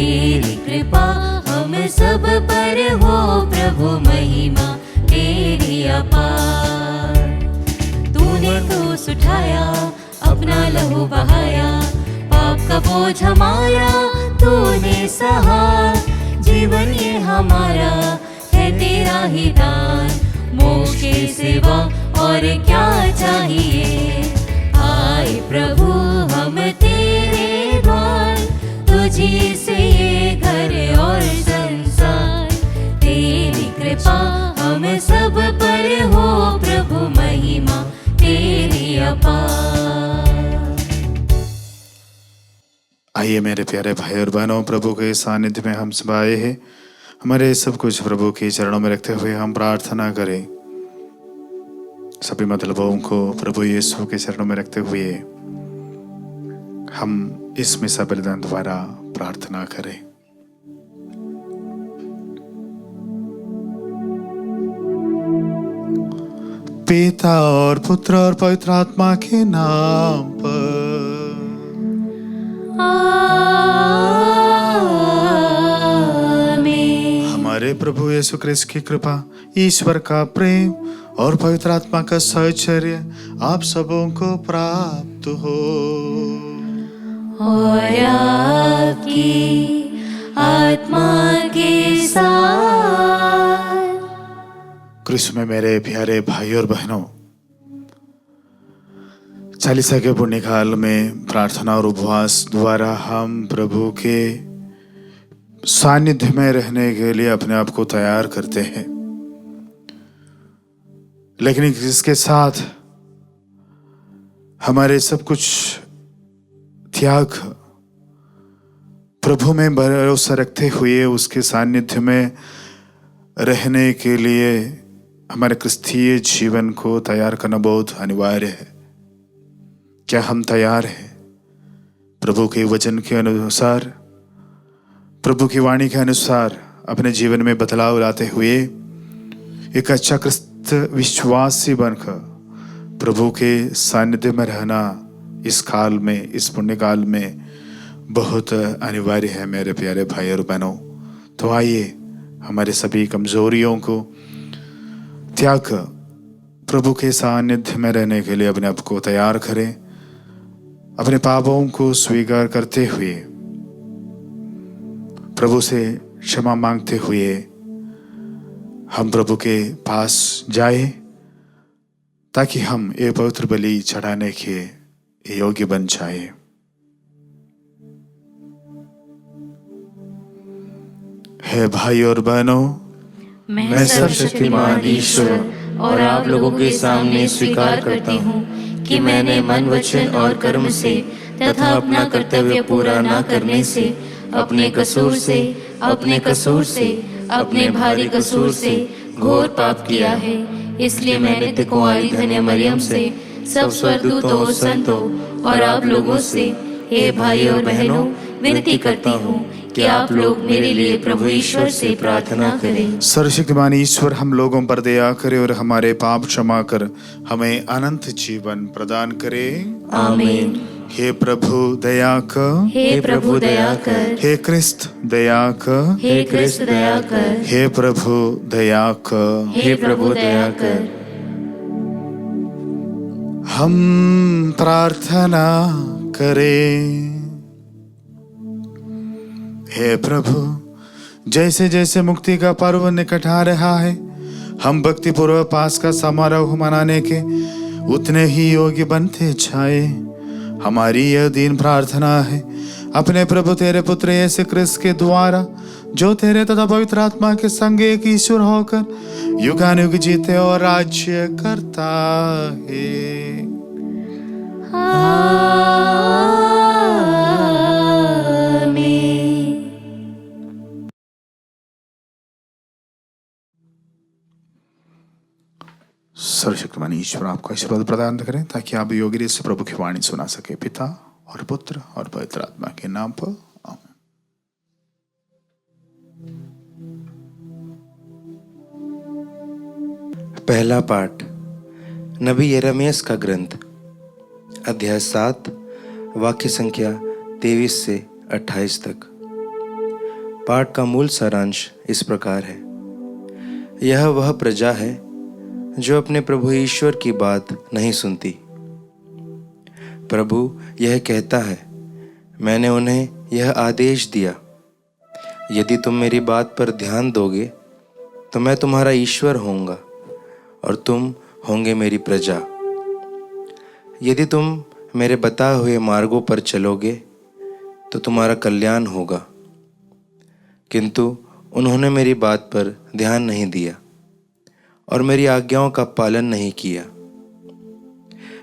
तेरी कृपा हम सब पर हो प्रभु, महिमा तेरी अपार। तूने क्रूस उठाया, अपना लहू बहाया, पाप का बोझ हमारा तूने सहा। जीवन ये हमारा है तेरा ही दान, मोक्ष के सिवा और क्या चाहिए। आए प्रभु हम तेरे द्वार, तुझी से ये घर और संसार। तेरी कृपा हम सब पर हो प्रभु, महिमा तेरी अपार। आइए मेरे प्यारे भाई और बहनों, प्रभु के सानिध्य में हम सब आए हैं। हमारे सब कुछ प्रभु के चरणों में रखते हुए हम प्रार्थना करें। सभी मतलबों को प्रभु यीशु के चरणों में रखते हुए हम इस मिसा बलिदान द्वारा प्रार्थना करें। पिता और पुत्र और पवित्र आत्मा के नाम पर हमारे प्रभु यीशु ख्रिस्त की कृपा, ईश्वर का प्रेम और पवित्र आत्मा का सहचर्य आप सबों को प्राप्त हो। और आपकी आत्मा के साथ। क्रिस्त में मेरे प्यारे भाई और बहनों, चालीसा के पुण्य काल में प्रार्थना और उपवास द्वारा हम प्रभु के सानिध्य में रहने के लिए अपने आप को तैयार करते हैं। लेकिन इसके साथ हमारे सब कुछ त्याग, प्रभु में भरोसा रखते हुए उसके सानिध्य में रहने के लिए हमारे क्रिस्तीय जीवन को तैयार करना बहुत अनिवार्य है। क्या हम तैयार हैं प्रभु के वचन के अनुसार, प्रभु की वाणी के अनुसार अपने जीवन में बदलाव लाते हुए एक अच्छा क्रिस्त विश्वासी बनकर प्रभु के सानिध्य में रहना इस काल में, इस पुण्य काल में बहुत अनिवार्य है मेरे प्यारे भाई और बहनों। तो आइए हमारे सभी कमजोरियों को त्याग कर प्रभु के सानिध्य में रहने के लिए अपने आप को तैयार करें। अपने पापों को स्वीकार करते हुए प्रभु से क्षमा मांगते हुए हम प्रभु के पास जाए, ताकि हम ये पवित्र बलि चढ़ाने के योग्य बन जाए। हे भाई और बहनों, मैं सर्वशक्तिमान ईश्वर और आप लोगों के सामने स्वीकार करती हूँ कि मैंने मन, वचन और कर्म से तथा अपना कर्तव्य पूरा न करने से, अपने कसूर से, अपने भारी कसूर से घोर पाप किया है। इसलिए मैं नित्य कुंवारी धन्य मरियम से, सब स्वर्गदूतों, संतों और आप लोगों से, हे भाई और बहनों, विनती करती हूँ कि आप लोग मेरे लिए प्रभु ईश्वर से प्रार्थना करें। सर्वशक्तिमान ईश्वर हम लोगों पर दया करे और हमारे पाप क्षमा कर हमें अनंत जीवन प्रदान करे। आमीन। हे प्रभु दया कर, हे प्रभु दया कर, हे क्रिस्त दया कर, हे क्रिस्त दया कर, हे प्रभु दया कर, हे प्रभु दया कर। हम प्रार्थना करें। हे प्रभु, जैसे जैसे मुक्ति का पर्व निकट आ रहा है, हम भक्ति पूर्वक पास का समारोह मनाने के उतने ही योग्य बनते जाए। हमारी यह दीन प्रार्थना है अपने प्रभु तेरे पुत्र यीशु क्रिस्त के द्वारा, जो तेरे तथा पवित्र आत्मा के संग एक ईश्वर होकर युगानुयुग जीते और राज्य करता है। सर्वशक्तिमान ईश्वर आपको आशीर्वाद प्रदान करें, ताकि आप योग्य से प्रभु की वाणी सुना सके। पिता और पुत्र और पवित्र आत्मा के नाम पर आमीन। पहला पाठ नबी यिर्मयाह का ग्रंथ, अध्याय 7, वाक्य संख्या 23 से 28 तक। पाठ का मूल सारांश इस प्रकार है। यह वह प्रजा है जो अपने प्रभु ईश्वर की बात नहीं सुनती। प्रभु यह कहता है, मैंने उन्हें यह आदेश दिया, यदि तुम मेरी बात पर ध्यान दोगे तो मैं तुम्हारा ईश्वर होऊंगा और तुम होंगे मेरी प्रजा। यदि तुम मेरे बताए हुए मार्गों पर चलोगे तो तुम्हारा कल्याण होगा। किंतु उन्होंने मेरी बात पर ध्यान नहीं दिया और मेरी आज्ञाओं का पालन नहीं किया।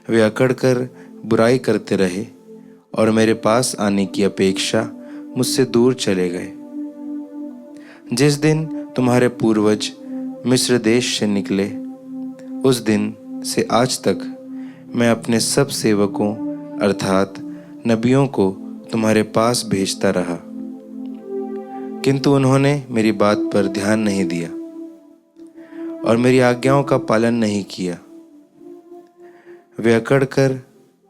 वे अकड़कर बुराई करते रहे और मेरे पास आने की अपेक्षा मुझसे दूर चले गए। जिस दिन तुम्हारे पूर्वज मिस्र देश से निकले, उस दिन से आज तक मैं अपने सब सेवकों अर्थात नबियों को तुम्हारे पास भेजता रहा, किंतु उन्होंने मेरी बात पर ध्यान नहीं दिया और मेरी आज्ञाओं का पालन नहीं किया। वे अकड़कर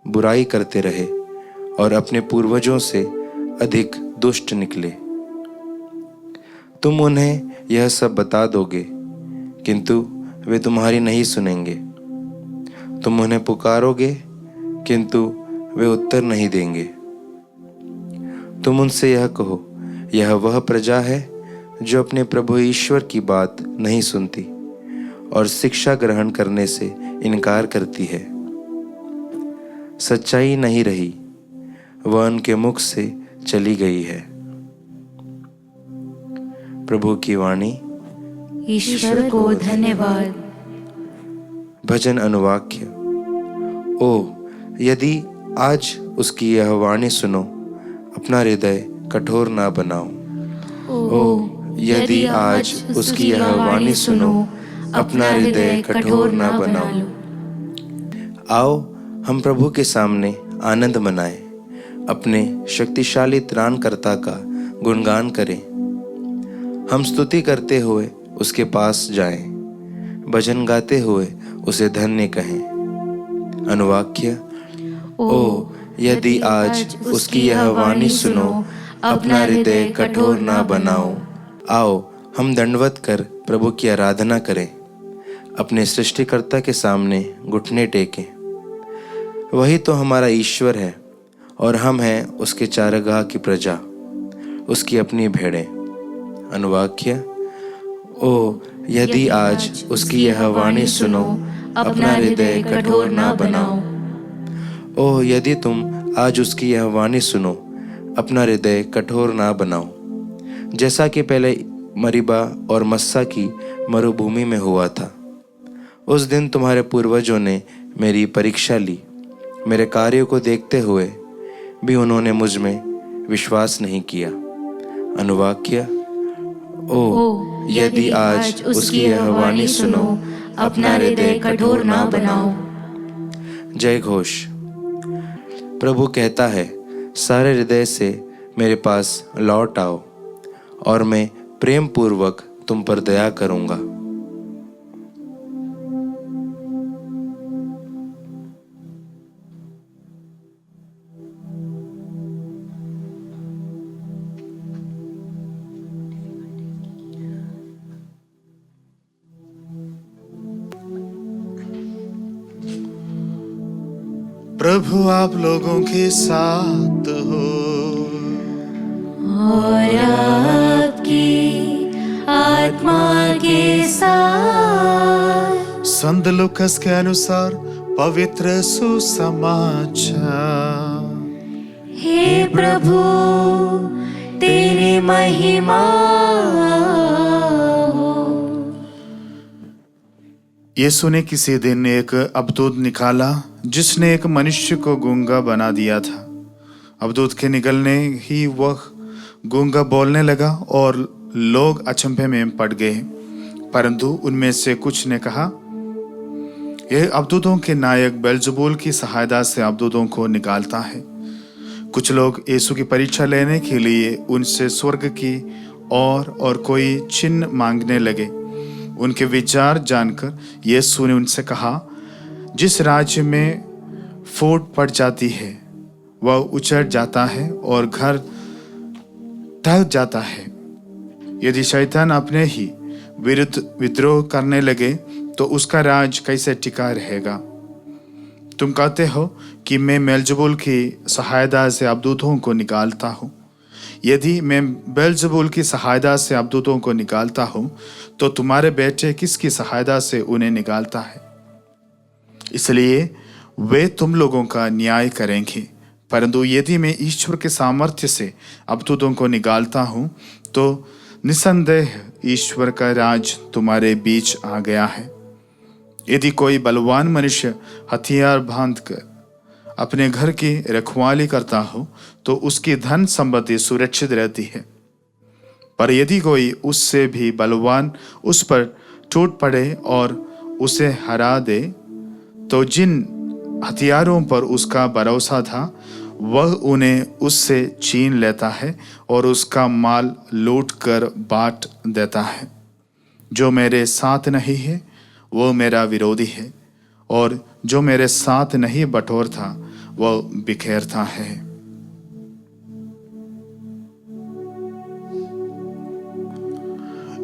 बुराई करते रहे और अपने पूर्वजों से अधिक दुष्ट निकले। तुम उन्हें यह सब बता दोगे, किंतु वे तुम्हारी नहीं सुनेंगे। तुम उन्हें पुकारोगे, किंतु वे उत्तर नहीं देंगे। तुम उनसे यह कहो, यह वह प्रजा है जो अपने प्रभु ईश्वर की बात नहीं सुनती और शिक्षा ग्रहण करने से इनकार करती है। सच्चाई नहीं रही, वह उनके मुख से चली गई है। प्रभु की वाणी। ईश्वर को धन्यवाद। भजन अनुवाक्य। ओ यदि आज उसकी यह वाणी सुनो, अपना हृदय कठोर ना बनाओ। ओ यदि आज उसकी यह वाणी सुनो, अपना हृदय कठोर ना बनाओ। आओ हम प्रभु के सामने आनंद मनाएं, अपने शक्तिशाली त्राणकर्ता का गुणगान करें। हम स्तुति करते हुए उसके पास जाएं, भजन गाते हुए उसे धन्य कहें। अनुवाक्य। ओ यदि आज उसकी यह वाणी सुनो, अपना हृदय कठोर ना बनाओ। आओ हम दंडवत कर प्रभु की आराधना करें, अपने सृष्टिकर्ता के सामने घुटने टेकें। वही तो हमारा ईश्वर है और हम हैं उसके चारागाह की प्रजा, उसकी अपनी भेड़ें। अनुवाक्य। ओ यदि आज उसकी यह वाणी सुनो, अपना हृदय कठोर ना बनाओ। ओ यदि तुम आज उसकी यह वाणी सुनो, अपना हृदय कठोर ना बनाओ, जैसा कि पहले मरीबा और मस्सा की मरुभूमि में हुआ था। उस दिन तुम्हारे पूर्वजों ने मेरी परीक्षा ली, मेरे कार्यों को देखते हुए भी उन्होंने मुझ में विश्वास नहीं किया। अनुवाक्य। ओ यदि आज उसकी यह वाणी सुनो, अपना हृदय कठोर ना बनाओ। जय घोष। प्रभु कहता है, सारे हृदय से मेरे पास लौट आओ और मैं प्रेम पूर्वक तुम पर दया करूंगा। प्रभु आप लोगों के साथ हो और आपकी आत्मा के साथ। संत लूकास के अनुसार पवित्र सुसमाचार। हे प्रभु तेरी महिमा हो। यीशु ने किसी दिन एक अबदूत निकाला जिसने एक मनुष्य को गूंगा बना दिया था। अबदूत के निकलने ही वह गूंगा बोलने लगा और लोग अचंभे में पड़ गए, परंतु उनमें से कुछ ने कहा, यह अबदूतों के नायक बेल्ज़बूल की सहायता से अबदूतों को निकालता है। कुछ लोग यीशु की परीक्षा लेने के लिए उनसे स्वर्ग की और कोई चिन्ह मांगने लगे। उनके विचार जानकर यीशु ने उनसे कहा, जिस राज्य में फूट पड़ जाती है वह उचट जाता है और घर ढह जाता है, यदि शैतान अपने ही विरुद्ध विद्रोह करने लगे तो उसका राज कैसे टिका रहेगा? तुम कहते हो कि मैं बेल्ज़ेबूल की सहायता से अबदूतों को निकालता हूँ। यदि मैं बेल्ज़ेबूल की सहायता से अबदूतों को निकालता हूँ तो तुम्हारे बेटे किसकी सहायता से उन्हें निकालता है? इसलिए वे तुम लोगों का न्याय करेंगे। परंतु यदि मैं ईश्वर के सामर्थ्य से अबदूतों को निकालता हूँ तो निसंदेह ईश्वर का राज तुम्हारे बीच आ गया है। यदि कोई बलवान मनुष्य हथियार बांधकर अपने घर की रखवाली करता हो तो उसकी धन संपत्ति सुरक्षित रहती है। पर यदि कोई उससे भी बलवान उस पर टूट पड़े और उसे हरा दे तो जिन हथियारों पर उसका भरोसा था वह उन्हें उससे छीन लेता है और उसका माल लूट कर बांट देता है। जो मेरे साथ नहीं है वो मेरा विरोधी है और जो मेरे साथ नहीं बटोरता वह बिखेरता है।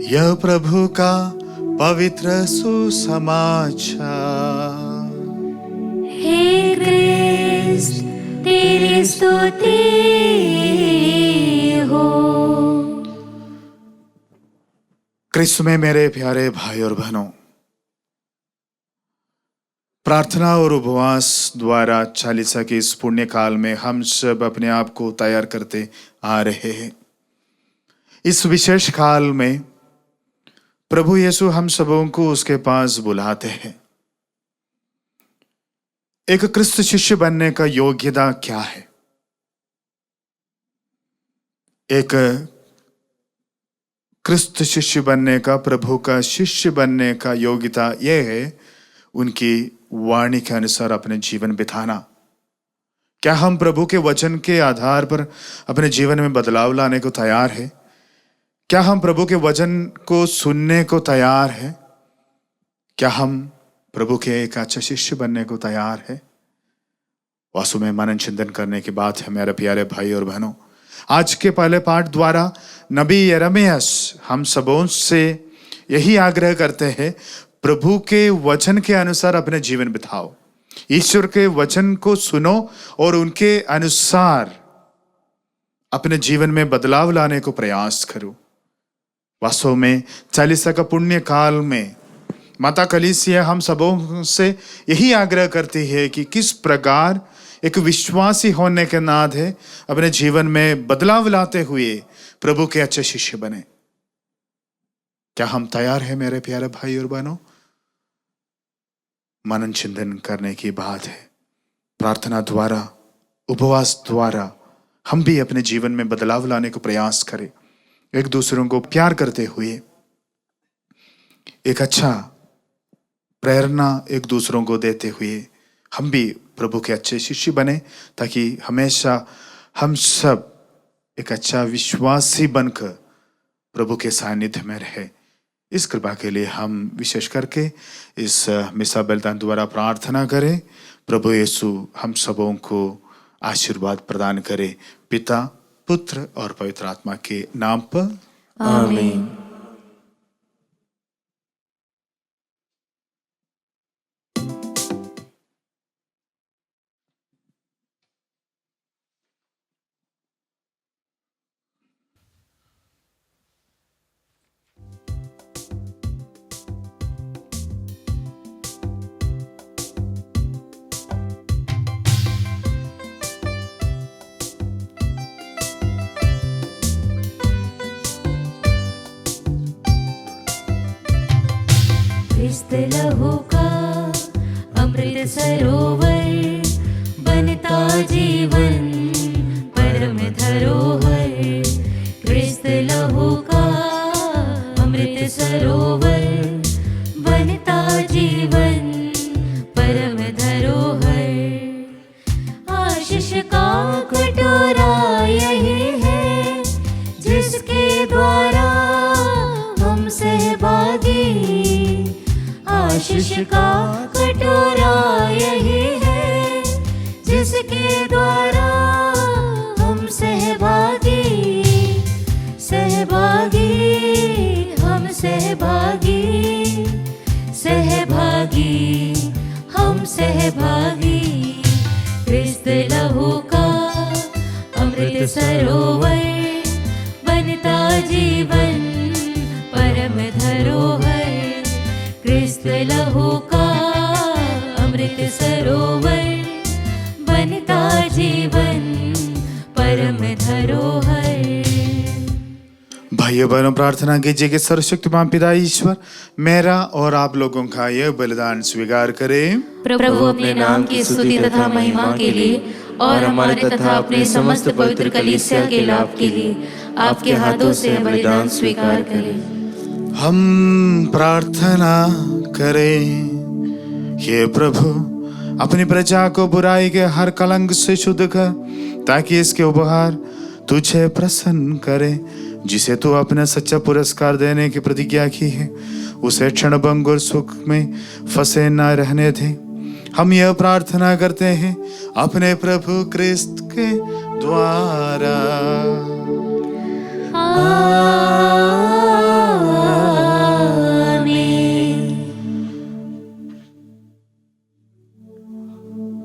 यह प्रभु का पवित्र सुसमाचार। हे क्रिस्त तेरी स्तुति हो। क्रिस्त में मेरे प्यारे भाई और बहनों, प्रार्थना और उपवास द्वारा चालीसा के इस पुण्य काल में हम सब अपने आप को तैयार करते आ रहे हैं। इस विशेष काल में प्रभु यीशु हम सबों को उसके पास बुलाते हैं। एक क्रिस्त शिष्य बनने का योग्यता क्या है? एक क्रिस्त शिष्य बनने का, प्रभु का शिष्य बनने का योग्यता यह है उनकी वाणी के अनुसार अपने जीवन बिताना। क्या हम प्रभु के वचन के आधार पर अपने जीवन में बदलाव लाने को तैयार है? क्या हम प्रभु के वचन को सुनने को तैयार है? क्या हम प्रभु के एक अच्छा शिष्य बनने को तैयार है? वास्तव में मनन चिंतन करने की बात है मेरे प्यारे भाई और बहनों। आज के पहले पाठ द्वारा नबी यिर्मयाह हम सबों से यही आग्रह करते हैं, प्रभु के वचन के अनुसार अपने जीवन बिताओ। ईश्वर के वचन को सुनो और उनके अनुसार अपने जीवन में बदलाव लाने को प्रयास करो। वास्तव में चालीसा का पुण्य काल में माता कलीसिया हम सबों से यही आग्रह करती है कि किस प्रकार एक विश्वासी होने के नाते अपने जीवन में बदलाव लाते हुए प्रभु के अच्छे शिष्य बने। क्या हम तैयार हैं मेरे प्यारे भाई और बहनों? मनन चिंतन करने की बात है। प्रार्थना द्वारा, उपवास द्वारा हम भी अपने जीवन में बदलाव लाने को प्रयास करें। एक दूसरों को प्यार करते हुए एक अच्छा प्रेरणा एक दूसरों को देते हुए हम भी प्रभु के अच्छे शिष्य बने, ताकि हमेशा हम सब एक अच्छा विश्वासी बनकर प्रभु के सानिध्य में रहे। इस कृपा के लिए हम विशेष करके इस मिसा बलिदान द्वारा प्रार्थना करें। प्रभु यीशु हम सबों को आशीर्वाद प्रदान करे, पिता, पुत्र और पवित्र आत्मा के नाम पर, आमीन। क्रिस्त लहू का अमृत सरोवर बनता जीवन परम धरोहर। क्रिस्त लहू का अमृत सरोवर बनता जीवन परम धरोहर। आशीष का कटोरा यही है जिसके द्वारा हम सहभागी। आशीष का कटोरा यही है जिसके द्वारा हम सहभागी सहभागी सहभागी, सहभागी, हम सहभागी। क्रिस्त लहू का अमृत सरोवर बनता जीवन परम धरोहर। क्रिस्त लहू का अमृत सरोवर बनता जीवन परम धरोहर। भाइयों बहनों, प्रार्थना कीजिए कि सर्वशक्तिमान पिता ईश्वर मेरा और आप लोगों का यह बलिदान स्वीकार करें। प्रभु अपने नाम की स्तुति तथा महिमा के लिए और हमारे तथा अपने समस्त पवित्र कलीसिया के लाभ के लिए आपके हाथों से यह बलिदान स्वीकार करें। हम प्रार्थना करें। हे प्रभु, अपनी प्रजा को बुराई के हर कलंक से शुद्ध कर, ताकि इसके उपहार तुझे प्रसन्न करे, जिसे तू अपना सच्चा पुरस्कार देने की प्रतिज्ञा की है, उसे क्षणभंग और सुख में फंसे न रहने दे। हम यह प्रार्थना करते हैं अपने प्रभु क्रिस्त के द्वारा।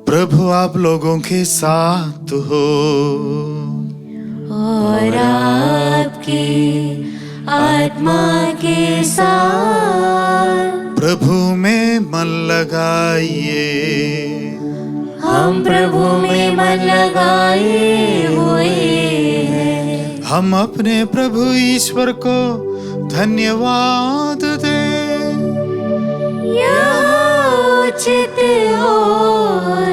प्रभु आप लोगों के साथ हो और आपकी आत्मा के साथ। प्रभु में मन लगाइए। हम प्रभु में मन लगाए हुए हैं। हम अपने प्रभु ईश्वर को धन्यवाद दें। यह उचित और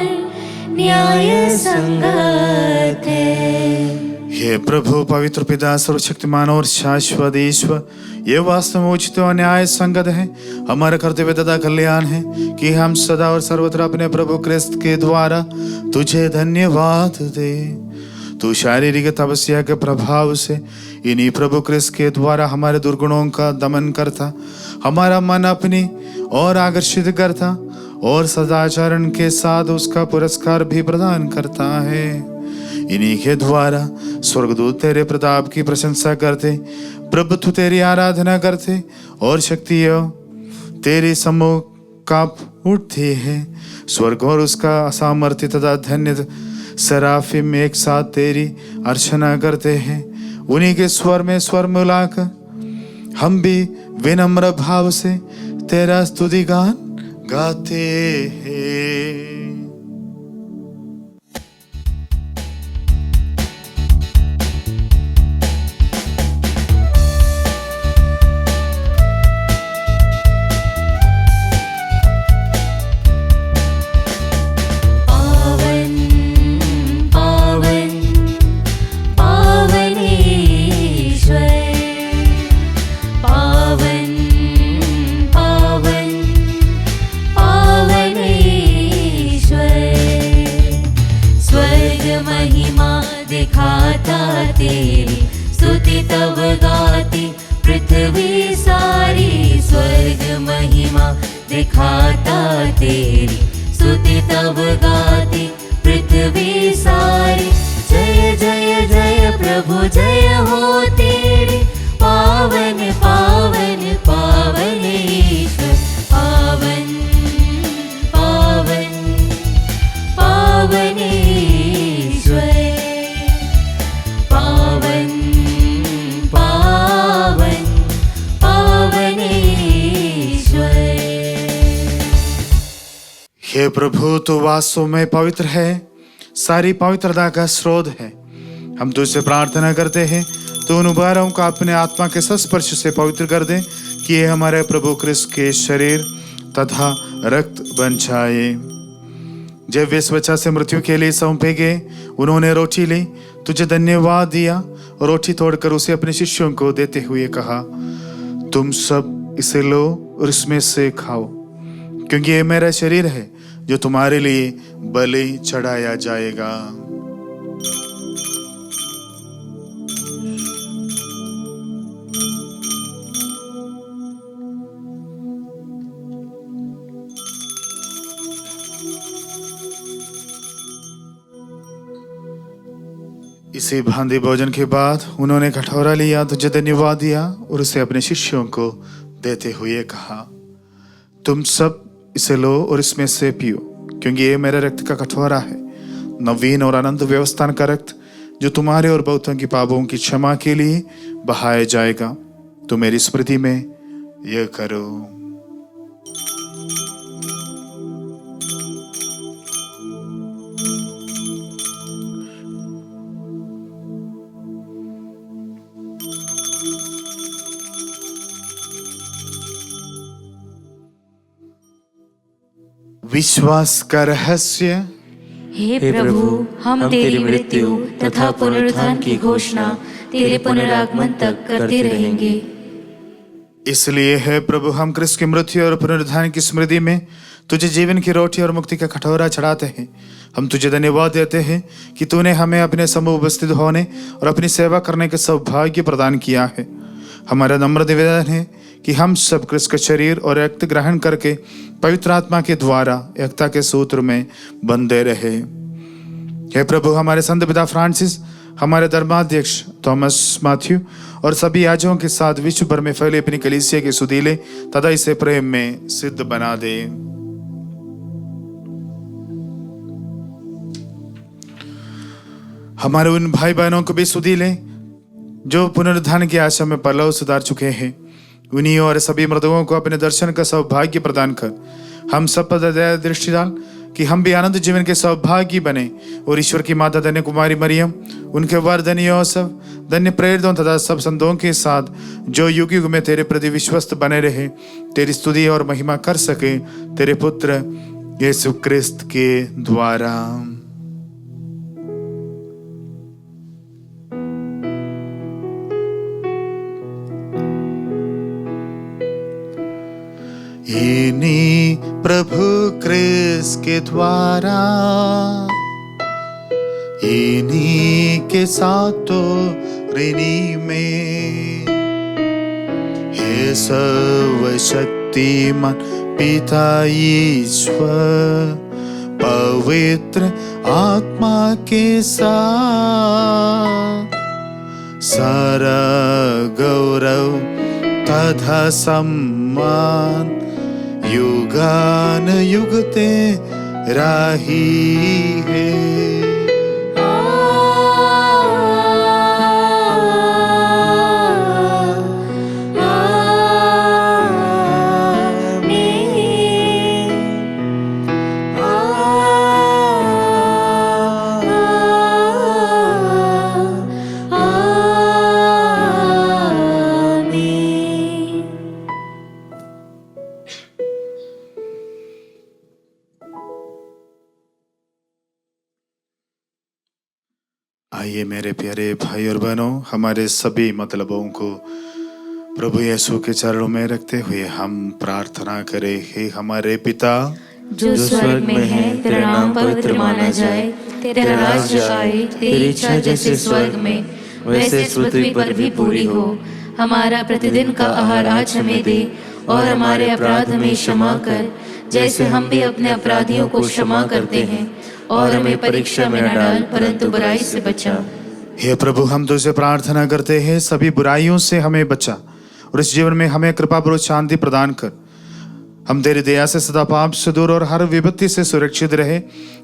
न्याय संगत है। हे प्रभु पवित्र पिता सर्वशक्तिमान और शाश्वत ईश्वर, ये वास्तव में उचित और न्याय संगत है, हमारा कर्तव्य तथा कल्याण है कि हम सदा और सर्वत्र अपने प्रभु क्रिस्त के द्वारा तुझे धन्यवाद दे। तू शारीरिक तपस्या के प्रभाव से इन्हीं प्रभु क्रिस्त के द्वारा हमारे दुर्गुणों का दमन करता, हमारा मन अपनी और आकर्षित करता और सदाचरण के साथ उसका पुरस्कार भी प्रदान करता है। इन्हीं के द्वारा स्वर्गदूत तेरे प्रताप की प्रशंसा करते, प्रभुत्व तेरी आराधना करते और शक्तियां तेरे सम्मुख कांप उठती है। स्वर्ग और उसका असामर्थ्य तथा धन्य सराफिम एक साथ तेरी अर्चना करते हैं। उन्हीं के स्वर में स्वर मिलाकर हम भी विनम्र भाव से तेरा स्तुति गान गाते हैं। हे प्रभु, तू वास्तव में पवित्र है, सारी पवित्रता का स्रोत है। हम तुझसे प्रार्थना करते हैं तो उन उपहारों को अपने आत्मा के संस्पर्श से पवित्र कर दे कि ये हमारे प्रभु क्रिस्त के शरीर तथा रक्त बन जाए। जब वे स्वच्छता से मृत्यु के लिए सौंपे गए, उन्होंने रोटी ली, तुझे धन्यवाद दिया और रोटी तोड़कर उसे अपने शिष्यों को देते हुए कहा, तुम सब इसे लो और इसमें से खाओ, क्योंकि ये मेरा शरीर है जो तुम्हारे लिए बलि चढ़ाया जाएगा। इसी भांति भोजन के बाद उन्होंने कटोरा लिया तो धन्यवाद दिया और उसे अपने शिष्यों को देते हुए कहा, तुम सब इसे लो और इसमें से पियो, क्योंकि ये मेरे रक्त का कटोरा है, नवीन और अनंत व्यवस्थान का रक्त, जो तुम्हारे और बहुतों की पापों की क्षमा के लिए बहाया जाएगा। तो मेरी स्मृति में यह करो। विश्वास का रहस्य। हे प्रभु, हम तेरी मृत्यु तथा पुनरुत्थान की घोषणा तेरे पुनरागमन तक करते रहेंगे। इसलिए है प्रभु, हम क्रिस्त की मृत्यु और पुनरुत्थान की स्मृति में तुझे जीवन की रोटी और मुक्ति का कटोरा चढ़ाते हैं। हम तुझे धन्यवाद देते हैं कि तूने हमें अपने समूह उपस्थित होने और अपनी सेवा करने का सौभाग्य प्रदान किया है। हमारा नम्र निवेदन है कि हम सब क्रिस्त का शरीर और रक्त ग्रहण करके पवित्र आत्मा के द्वारा एकता के सूत्र में बंधे रहे। हे प्रभु, हमारे संत पिता फ्रांसिस, हमारे धर्माध्यक्ष थॉमस मैथ्यू और सभी याजकों के साथ विश्व भर में फैले अपनी कलीसिया के सुधीले तथा इसे प्रेम में सिद्ध बना दे। हमारे उन भाई बहनों को भी सुधीले जो पुनरुत्थान की आशा में परलोक सुधार चुके हैं, उन्हीं और सभी मृतकों को अपने दर्शन का सौभाग्य प्रदान कर हम सब पर दया दृष्टि डाल कि हम भी आनंद जीवन के सौभाग्य बने और ईश्वर की माता धन्य कुमारी मरियम, उनके वर धन्य यूसुफ, धन्य प्रेरितों तथा सब संतों के साथ जो युग युग में तेरे प्रति विश्वस्त बने रहे, तेरी स्तुति और महिमा कर सके तेरे पुत्र यीशु क्रिस्त के द्वारा। इन्हीं प्रभु क्रिस्त के द्वारा, इन्हीं के साथ तो ऋणी में, हे सर्वशक्तिमान पिता ईश्वर, पवित्र आत्मा के साथ सारा गौरव तथा सम्मान युगान युग तेरा ही है। आइए मेरे प्यारे भाई और बहनों, हमारे सभी मतलबों को प्रभु यीशु के चरणों में रखते हुए हम प्रार्थना करें। हे हमारे पिता जो स्वर्ग में है, तेरा नाम पवित्र माना जाए, तेरा राज्य आए, तेरी इच्छा जैसे स्वर्ग में वैसे पृथ्वी पर भी पूरी हो। हमारा प्रतिदिन का आहार आज हमें दे और हमारे अपराध हमें क्षमा कर, जैसे हम भी अपने अपराधियों को क्षमा करते हैं, और हमें परीक्षा में न डाल परंतु बुराई से बचा। हे प्रभु, हम तुझसे प्रार्थना करते हैं सभी बुराइयों से हमें बचा और इस जीवन में हमें कृपा पूर्वक शांति प्रदान कर। हम तेरी दया से सदा पाप से दूर और हर विपत्ति से सुरक्षित रहे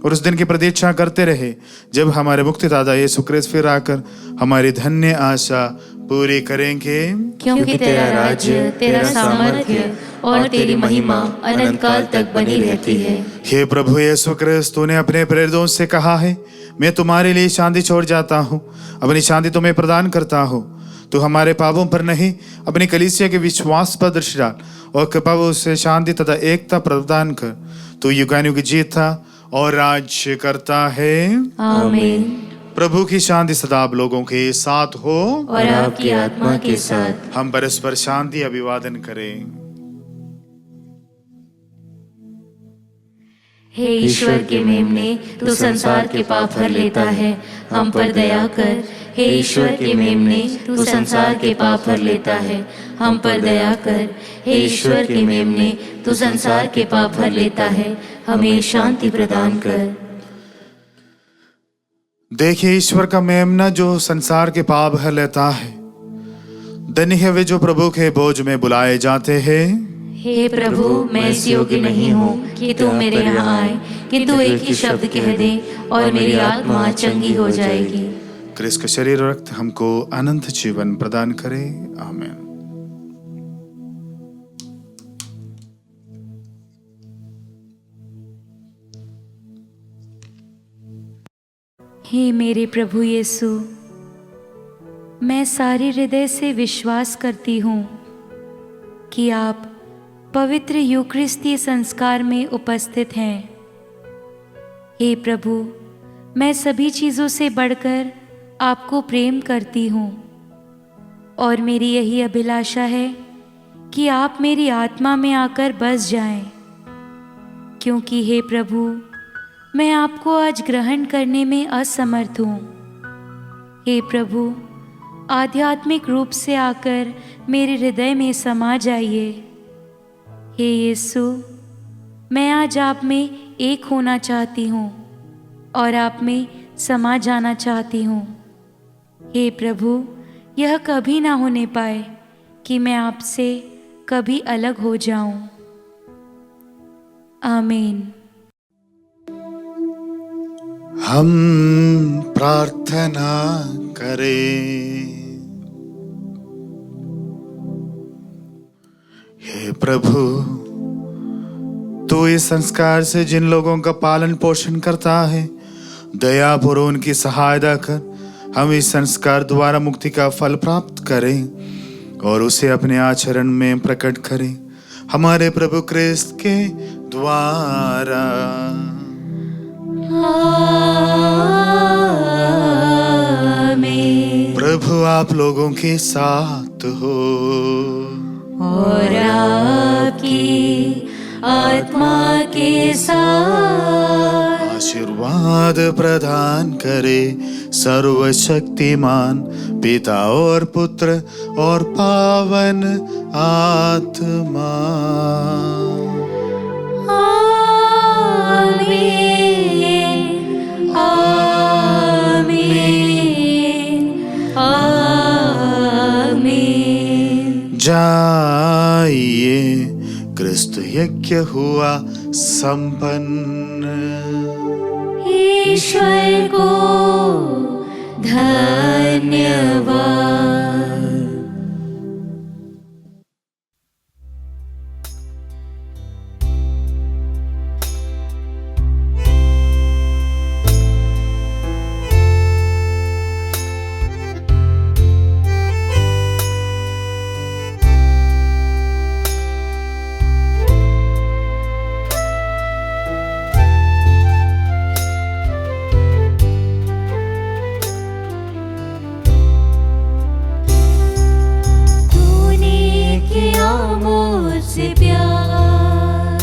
और उस दिन की प्रतीक्षा करते रहे जब हमारे मुक्तिदाता यीशु क्रिस्त फिर आकर हमारी धन्य आशा पूरी करेंगे। क्योंकि तेरा राज्य, तेरा सामर्थ्य और तेरी महिमा अनंत काल तक बनी रहती है। हे प्रभु यीशु क्रिस्त, तूने अपने प्रेरितों से कहा है, मैं तुम्हारे लिए शांति छोड़ जाता हूँ, अपनी शांति तुम्हें प्रदान करता हूँ। तू हमारे पापों पर नहीं, अपनी कलीसिया के विश्वास पर दृष्टि डाल और कृपा से शांति तथा एकता प्रदान कर। तू युगानुयुग जीता और राज्य करता है। आमीन। प्रभु की शांति सदा आप लोगों के साथ हो और आपकी आत्मा के साथ। हम परस्पर शांति अभिवादन करें। हे ईश्वर के मेमने, तू संसार के पाप हर लेता है, हम पर दया कर। हे ईश्वर के मेमने, तू संसार के पाप हर लेता है, हम पर दया कर। हे ईश्वर के मेमने, तू संसार के पाप हर लेता है, हमें शांति प्रदान कर। देखिए ईश्वर का मेमना जो संसार के पाप हर लेता है। धन्य है वे जो प्रभु के भोज में बुलाए जाते हैं। हे प्रभु, मैं इस योग्य नहीं हूँ कि तू मेरे यहाँ आए, किंतु एक ही शब्द कह दे और मेरी आत्मा चंगी हो जाएगी। क्रिस्त का शरीर और रक्त हमको अनंत जीवन प्रदान करे। आमीन। हे मेरे प्रभु यीशु, मैं सारे हृदय से विश्वास करती हूँ कि आप पवित्र यूकरिस्तीय संस्कार में उपस्थित हैं। हे प्रभु, मैं सभी चीज़ों से बढ़कर आपको प्रेम करती हूँ और मेरी यही अभिलाषा है कि आप मेरी आत्मा में आकर बस जाएं, क्योंकि हे प्रभु, मैं आपको आज ग्रहण करने में असमर्थ हूँ। हे प्रभु, आध्यात्मिक रूप से आकर मेरे हृदय में समा जाइए। हे यीशु, मैं आज आप में एक होना चाहती हूँ और आप में समा जाना चाहती हूँ। हे प्रभु, यह कभी ना होने पाए कि मैं आपसे कभी अलग हो जाऊं। आमीन। हम प्रार्थना करें। हे प्रभु, तू इस संस्कार से जिन लोगों का पालन पोषण करता है, दया पूर्वक उनकी सहायता कर हम इस संस्कार द्वारा मुक्ति का फल प्राप्त करें और उसे अपने आचरण में प्रकट करें, हमारे प्रभु क्रिस्त के द्वारा। आमीन। प्रभु आप लोगों के साथ हो और आपकी आत्मा के साथ। आशीर्वाद प्रदान करे सर्वशक्तिमान पिता और पुत्र और पावन आत्मा। जाइए, क्रिस्त यज्ञ हुआ संपन्न। ईश्वर को धन्यवाद। मुझसे प्यार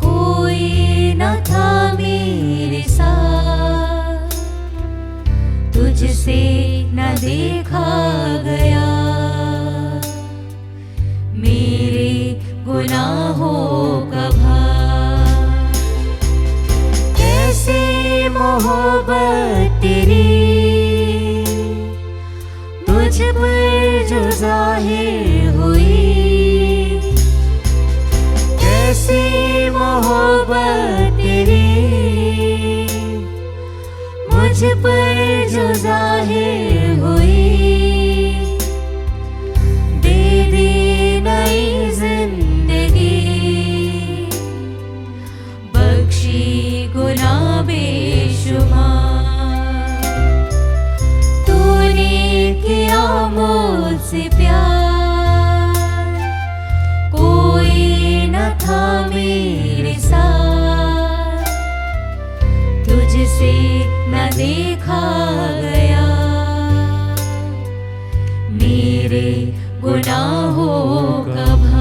कोई न था मेरे साथ, तुझसे न देखा गया मेरे गुनाहों का भार। कैसे मोहब्बत तेरी तुझ पर जो जाहिर हुई, कैसी मोहब्बत तेरी मुझ पर जो जाहिर हुई। दे दी नई जिंदगी, बख्शी गुनाह बेशुमार। तूने किया मुझसे प्यार कोई न था मेरे साथ, तुझसे न देखा गया मेरे गुनाहों का भार।